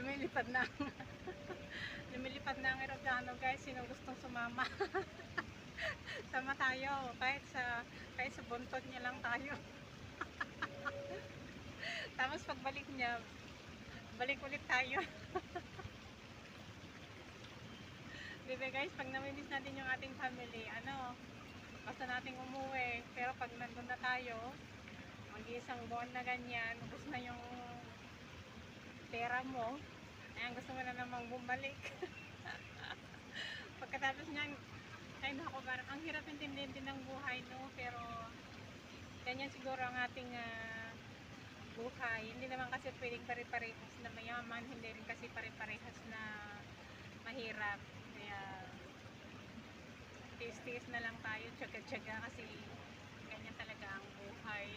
lumilipad na lumilipad na ang eroplano guys. Sino gustong sumama? Sama tayo kahit sa buntot niya lang tayo. Tapos pagbalik niya, balik ulit tayo. Diba guys, pag namimiss natin yung ating family, basta nating umuwi. Pero pag nandun na tayo, mag-iisang buwan na ganyan, ubos na yung pera mo, ayan, gusto mo na namang bumalik. Pagkatapos niyan, ay naku, parang ang hirap intindihin din ng buhay, no? Pero ganyan siguro ang ating buhay. Hindi naman kasi pwedeng pare-parehas na mayaman, hindi rin kasi pare-parehas na mahirap. Kaya tiis-tiis na lang tayo, tsaga-tsaga, kasi ganyan talaga ang buhay.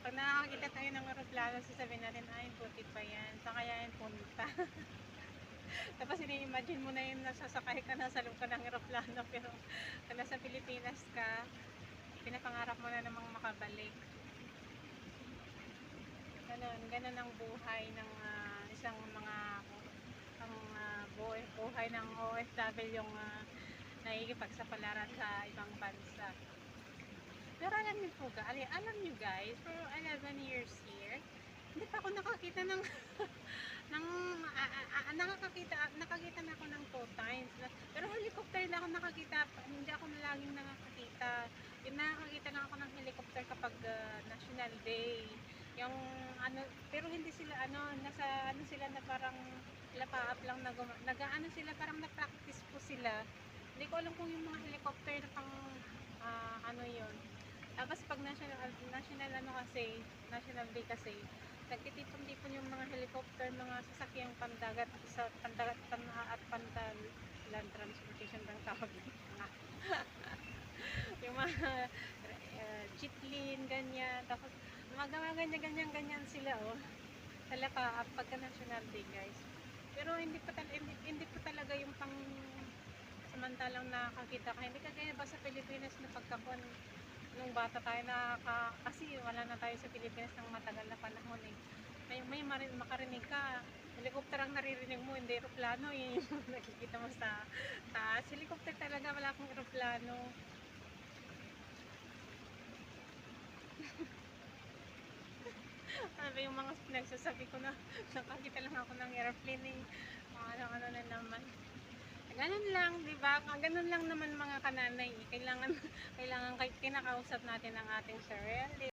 Pag nakakita tayo ng aeroplano, sasabihin natin, ay buti pa yan, saan kaya yan punta? Tapos ini-imagine mo na yun, nasasakay ka na sa loob ka ng aeroplano, pero kung nasa Pilipinas ka, pinapangarap mo na namang makabalik. Ganun ang buhay ng isang buhay ng OFW yung nakikipagsapalaran sa ibang bansa. Pero alam niyo guys, for 11 years here, hindi pa ako nakakita ng nakakita na ako ng 2 times. Pero helicopter na ako nakakita, hindi ako na laging nakakita. Yung nakakita lang ako ng helicopter kapag National Day. Yung pero hindi sila nasa sila na parang lapaap lang nag-aano sila, parang na-practice po sila. Hindi ko alam kung yung mga helicopter na pang yun. Tapos pag national day kasi, nagtitipon-tipon yung mga helicopter, mga sasakyang pandagat, at pantal land transportation ng tawag. Yung mga chitlin, ganyan. Tapos mga ganyan sila, sa pagka national day guys. Pero hindi pa talaga yung pang samantalang nakakita ka. Hindi kagaya ba sa Pilipinas na pagkakon nung bata tayo kasi wala na tayo sa Pilipinas ng matagal na panahon eh. May makarinig ka, helicopter ang naririnig mo, hindi aeroplano yung nakikita mo sa taas. Helicopter talaga, wala akong aeroplano. Ano yung mga nagsasabi ko na nakakita lang ako ng airplane eh. Ano na naman. Ganun lang, di ba? Ganun lang naman mga kananay. Kailangan kinakausap natin ang ating sarili.